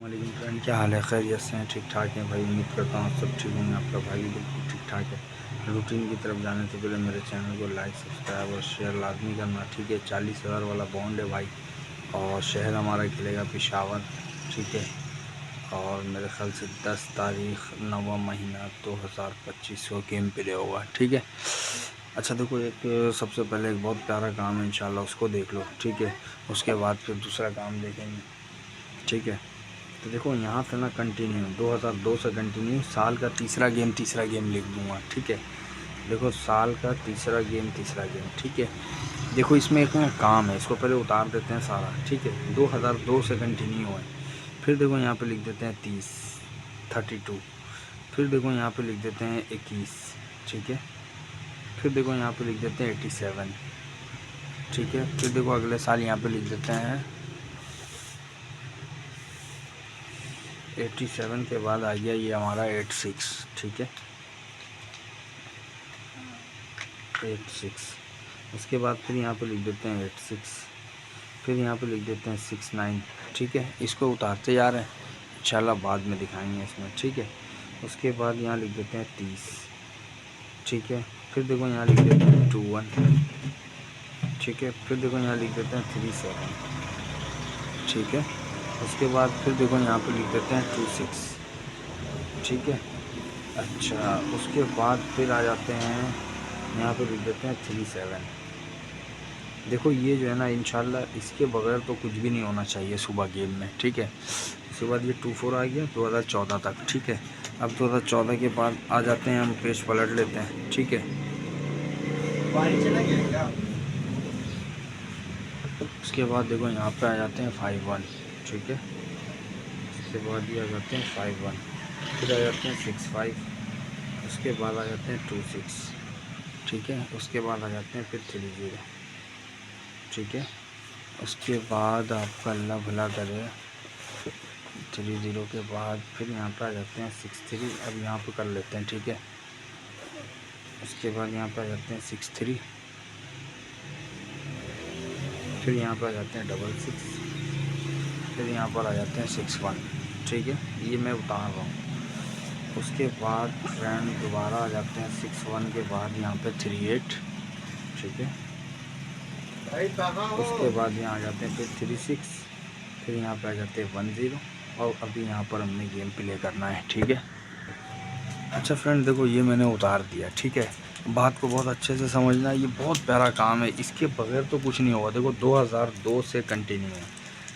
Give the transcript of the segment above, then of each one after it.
वालेकुम फ्रेंड, क्या हाल है? खैरियत से हैं? ठीक ठाक हैं भाई? उम्मीद करता हूँ सब ठीक होंगे। आपका भाई भी बिल्कुल ठीक ठाक है। रूटीन की तरफ जाने से पहले मेरे चैनल को लाइक, सब्सक्राइब और शेयर लाजमी करना, ठीक है। 40,000 वाला बॉन्ड है भाई, और शहर हमारा खेलेगा पेशावर, ठीक है। और मेरे ख्याल से 10 तारीख 9वां महीना 2025 को गेम प्ले होगा, ठीक है। अच्छा देखो, एक सबसे पहले एक बहुत प्यारा काम है, इंशाल्लाह उसको देख लो, ठीक है। उसके बाद फिर दूसरा काम देखेंगे, ठीक है। तो देखो यहाँ से ना कंटिन्यू 2002 से कंटिन्यू साल का तीसरा गेम लिख दूँगा, ठीक है। देखो साल का तीसरा गेम, ठीक है। देखो इसमें एक ना काम है, इसको पहले उतार देते हैं सारा, ठीक है। 2002 से कंटिन्यू है। फिर देखो यहाँ पे लिख देते हैं 30, 32। फिर देखो यहाँ पे लिख देते हैं 21, ठीक है। फिर देखो यहाँ पे लिख देते हैं 87, ठीक है। फिर देखो अगले साल यहाँ पे लिख देते हैं 87 के बाद आ गया ये हमारा 86, ठीक है। 86, उसके बाद फिर यहाँ पे लिख देते हैं 86, फिर यहाँ पे लिख देते हैं 69, ठीक है। इसको उतारते जा रहे हैं, इंशाल्लाह बाद में दिखाएंगे इसमें, ठीक है। उसके बाद यहाँ लिख देते हैं 30, ठीक है। फिर देखो यहाँ लिख देते हैं 21, ठीक है। फिर देखो यहाँ लिख देते हैं 37, ठीक है। उसके बाद फिर देखो यहाँ पे लिख देते हैं 26, ठीक है। अच्छा, उसके बाद फिर आ जाते हैं यहाँ पे लिख देते हैं 37। देखो ये जो है ना, इंशाल्लाह इसके बगैर तो कुछ भी नहीं होना चाहिए सुबह गेम में, ठीक है। उसके बाद ये 24 आ गया 2014 तक, ठीक है। अब 2014 के बाद आ जाते हैं, हम पेज पलट लेते हैं, ठीक है। उसके बाद देखो यहाँ पे आ जाते हैं 51, ठीक है। उसके बाद ये आ जाते हैं 51, फिर आ जाते हैं 65, उसके बाद आ जाते हैं 26, ठीक है। उसके बाद आ जाते हैं फिर 30, ठीक है। उसके बाद आपका अल्लाह भला करे 30 के बाद फिर यहाँ पर आ जाते हैं 63। अब यहाँ पर कर लेते हैं, ठीक है। उसके बाद यहाँ पर आ जाते हैं 63, फिर यहाँ पर आ जाते हैं 66, फिर यहाँ पर आ जाते हैं 61, ठीक है। ये मैं उतार रहा हूँ। उसके बाद फ्रेंड दोबारा आ जाते हैं 61 के बाद यहाँ पे 38, ठीक है। उसके बाद यहाँ आ जाते हैं फिर 36, फिर यहाँ पे आ जाते हैं 10, और अभी यहाँ पर हमने गेम प्ले करना है, ठीक है। अच्छा फ्रेंड देखो, ये मैंने उतार दिया, ठीक है। बात को बहुत अच्छे से समझना, ये बहुत प्यारा काम है, इसके बगैर तो कुछ नहीं होगा। देखो 2002 से कंटिन्यू है।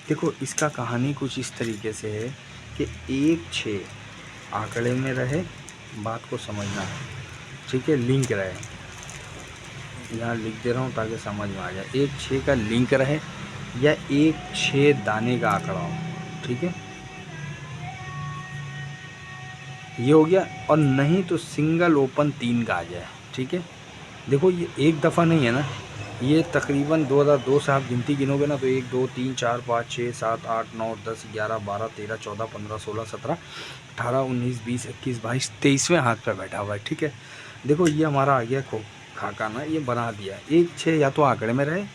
देखो इसका कहानी कुछ इस तरीके से है कि 1-6 आंकड़े में रहे, बात को समझना है, ठीक है। लिंक रहे, यहाँ लिख दे रहा हूँ ताकि समझ में आ जाए। 1-6 का लिंक रहे या 1-6 दाने का आंकड़ा हो, ठीक है। ये हो गया। और नहीं तो सिंगल ओपन 3 का आ जाए, ठीक है। देखो ये एक दफ़ा नहीं है ना, ये तकरीबन 2002 से आप गिनती गिनोगे ना तो 1 2 3 4 5 6 7 8 9 10 11 12 13 14 15 16 17 18 19 20 21 22 23वें हाथ पे बैठा हुआ है, ठीक है। देखो ये हमारा आ गया खाका ना, ये बना दिया 1-6, या तो आंकड़े में रहे,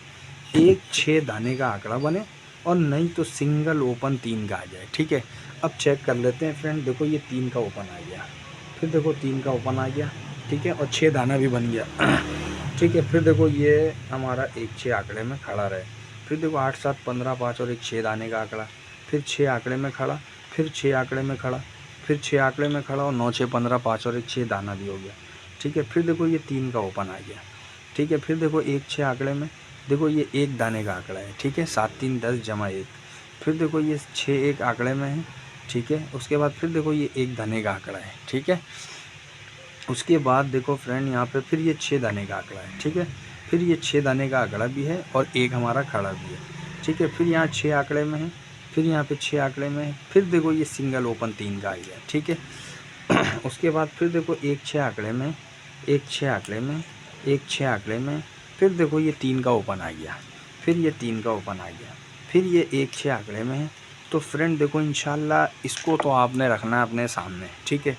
1-6 दाने का आंकड़ा बने, और नहीं तो सिंगल ओपन 3 का आ जाए, ठीक है। अब चेक कर लेते हैं फ्रेंड। देखो ये 3 का ओपन आ गया, फिर देखो 3 का ओपन आ गया, ठीक है, और 6 दाना भी बन गया, ठीक है। फिर देखो ये हमारा 1-6 आंकड़े में खड़ा रहे, फिर देखो 8 7 15 5 और एक 6 दाने का आंकड़ा, फिर 6 आंकड़े में खड़ा, फिर 6 आंकड़े में खड़ा, फिर 6 आंकड़े में खड़ा, और 9 6 15 5 और एक 6 दाना भी हो गया, ठीक है। फिर देखो ये 3 का ओपन आ गया, ठीक है। फिर देखो 1-6 आंकड़े में, देखो ये 1 दाने का आंकड़ा है, ठीक है। 7 3 10 जमा 1। फिर देखो ये 6 1 आंकड़े में है, ठीक है। उसके बाद फिर देखो ये 1 दाने का आंकड़ा है, ठीक है। उसके बाद देखो फ्रेंड यहाँ पे फिर ये 6 दाने का आंकड़ा है, ठीक है। फिर ये 6 दाने का आंकड़ा भी है, और एक हमारा खड़ा भी है, ठीक है। फिर यहाँ 6 आंकड़े में है, फिर यहाँ पे 6 आंकड़े में है, फिर देखो ये सिंगल ओपन 3 का आ गया, ठीक है। उसके बाद फिर देखो 1-6 आंकड़े में, 1-6 आंकड़े में, 1-6 आंकड़े में, फिर देखो ये 3 का ओपन आ गया, फिर ये 3 का ओपन आ गया, फिर ये 1-6 आंकड़े में है। तो फ्रेंड देखो इंशाल्लाह इसको तो आपने रखना है अपने सामने, ठीक है।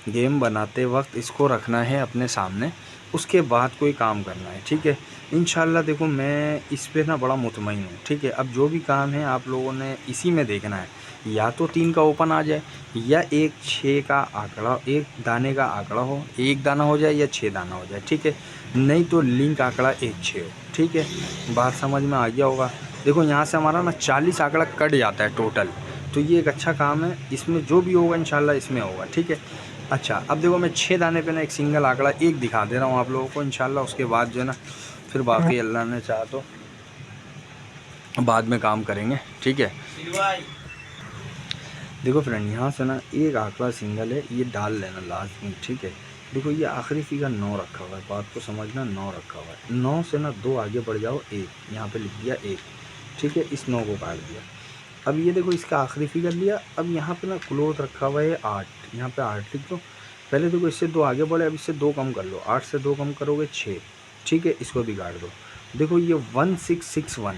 गेम बनाते वक्त इसको रखना है अपने सामने, उसके बाद कोई काम करना है, ठीक है। इंशाल्लाह देखो मैं इस पे ना बड़ा मुतमईन हूँ, ठीक है। अब जो भी काम है आप लोगों ने इसी में देखना है, या तो 3 का ओपन आ जाए, या एक 6 का आंकड़ा, एक दाने का आंकड़ा हो, एक दाना हो जाए या 6 दाना हो जाए, ठीक है। नहीं तो लिंक आंकड़ा 1 6 हो, ठीक है। बात समझ में आ गया होगा। देखो यहाँ से हमारा ना 40 आंकड़ा कट जाता है टोटल, तो ये एक अच्छा काम है। इसमें जो भी होगा इंशाल्लाह इसमें होगा, ठीक है। अच्छा अब देखो मैं 6 दाने पे ना एक सिंगल आंकड़ा एक दिखा दे रहा हूँ आप लोगों को इंशाल्लाह। उसके बाद जो है ना फिर बाकी अल्लाह ने चाहा तो बाद में काम करेंगे, ठीक है। देखो फ्रेंड यहाँ से ना एक आंकड़ा सिंगल है, ये डाल लेना लास्ट में, ठीक है। देखो ये आखिरी फिगर 9 रखा हुआ है, बात को समझना, 9 रखा हुआ है। 9 से ना 2 आगे बढ़ जाओ, 1 यहाँ पे लिख दिया 1, ठीक है। इस 9 को काट दिया। अब ये देखो इसका आखिरी फिगर लिया। अब यहाँ पे ना क्लोज रखा हुआ है 8, यहाँ पे 8 लिख दो। पहले देखो इससे 2 आगे बढ़े, अब इससे 2 कम कर लो, 8 से 2 कम करोगे 6, ठीक है। इसको भी काट दो। देखो ये 1661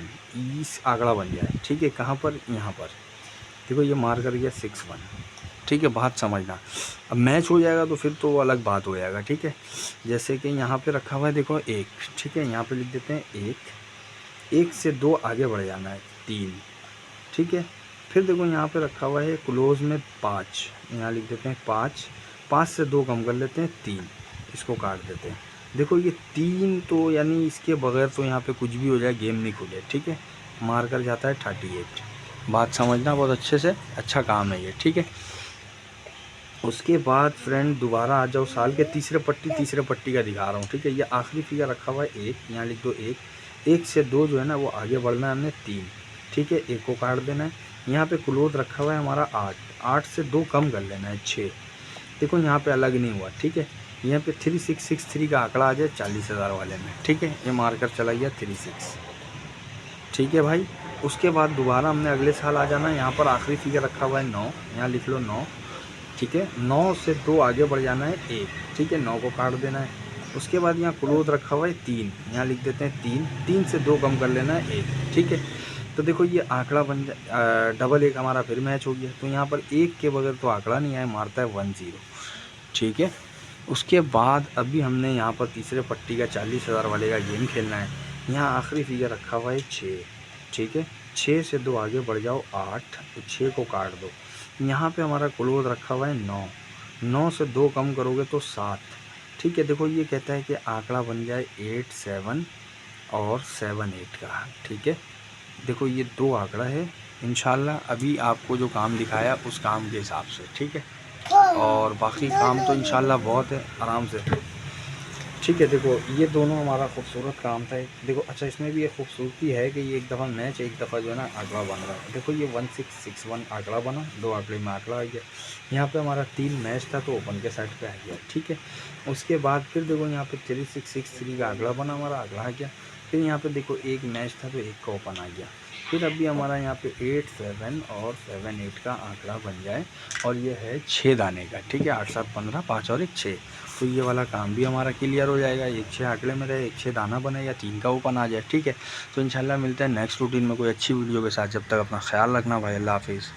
इस आंकड़ा बन जाए, ठीक है। कहाँ पर? यहाँ पर देखो ये मार कर गया 61, ठीक है। बात समझना, अब मैच हो जाएगा तो फिर तो वो अलग बात हो जाएगा, ठीक है। जैसे कि यहाँ पे रखा हुआ है देखो 1, ठीक है। यहाँ पे लिख देते हैं 1, 1 से 2 आगे बढ़ जाना है 3, ठीक है। फिर देखो यहाँ पे रखा हुआ है क्लोज में 5, यहाँ लिख देते हैं 5, 5 से 2 कम कर लेते हैं 3, इसको काट देते हैं। देखो ये 3 तो यानी इसके बगैर तो यहाँ पे कुछ भी हो जाए गेम नहीं खुले, ठीक है। मार कर जाता है 38। बात समझना बहुत अच्छे से, अच्छा काम है ये, ठीक है। उसके बाद फ्रेंड दोबारा आ जाओ साल के तीसरे पट्टी का दिखा रहा हूँ, ठीक है। ये आखिरी फिगर रखा हुआ है 1, यहाँ लिख दो 1, 1 से 2 जो है ना वो आगे बढ़ना है हमने 3, ठीक है। 1 को काट देना है। यहाँ पे क्लोज रखा हुआ है हमारा 8, 8 से 2 कम कर लेना है 6। देखो यहाँ पे अलग नहीं हुआ, ठीक है। यहाँ पे 3663 का आंकड़ा आ जाए 40,000 वाले में, ठीक है। ये मारकर चला गया 36, ठीक है भाई। उसके बाद दोबारा हमने अगले साल आ जाना है। यहाँ पर आखिरी फिगर रखा हुआ है 9, यहाँ लिख लो 9, ठीक है। 9 से 2 आगे बढ़ जाना है 1, ठीक है। 9 को काट देना है। उसके बाद यहाँ क्लोज रखा हुआ है 3, यहाँ लिख देते हैं 3, 3 से 2 कम कर लेना है 1, ठीक है। तो देखो ये आंकड़ा बन डबल 1 हमारा फिर मैच हो गया। तो यहाँ पर 1 के बगैर तो आंकड़ा नहीं आया, मारता है 10, ठीक है। उसके बाद अभी हमने यहाँ पर तीसरे पट्टी का 40,000 वाले का गेम खेलना है। यहाँ आखिरी फिगर रखा हुआ है 6, ठीक है। 6 से 2 आगे बढ़ जाओ 8, तो 6 को काट दो। यहाँ पे हमारा क्लोज रखा हुआ है 9, 9 से 2 कम करोगे तो 7, ठीक है। देखो ये कहता है कि आंकड़ा बन जाए 8 7 और 7 8 का, ठीक है। देखो ये 2 आंकड़ा है इंशाल्लाह। अभी आपको जो काम दिखाया उस काम के हिसाब से, ठीक है। और बाकी काम तो इंशाल्लाह बहुत है, आराम से, ठीक है। देखो ये दोनों हमारा खूबसूरत काम था। देखो अच्छा इसमें भी एक खूबसूरती है कि ये एक दफ़ा मैच, एक दफ़ा जो है ना आंकड़ा बन रहा है। देखो ये 1661 आंकड़ा बना, 2 आंकड़े में आंकड़ा आ गया। यहाँ पे हमारा 3 मैच था तो ओपन के साइड पे आ गया, ठीक है। उसके बाद फिर देखो यहाँ पे 3663 का आंकड़ा बना, हमारा आंकड़ा आ गया। फिर यहाँ पे देखो एक मैच था तो 1 का ओपन आ गया। फिर अभी हमारा यहाँ पे 8 7 और 7 8 का आंकड़ा बन जाए, और ये है 6 दाने का, ठीक है। 8 7 15, 5 और 1 6, तो ये वाला काम भी हमारा क्लियर हो जाएगा। 1 6 आंकड़े में रहे, 1 6 दाना बने या 3 का ओपन आ जाए, ठीक है। तो इंशाल्लाह मिलते हैं नेक्स्ट रूटीन में कोई अच्छी वीडियो के साथ। जब तक अपना ख्याल रखना भाई, अल्लाह हाफिज़।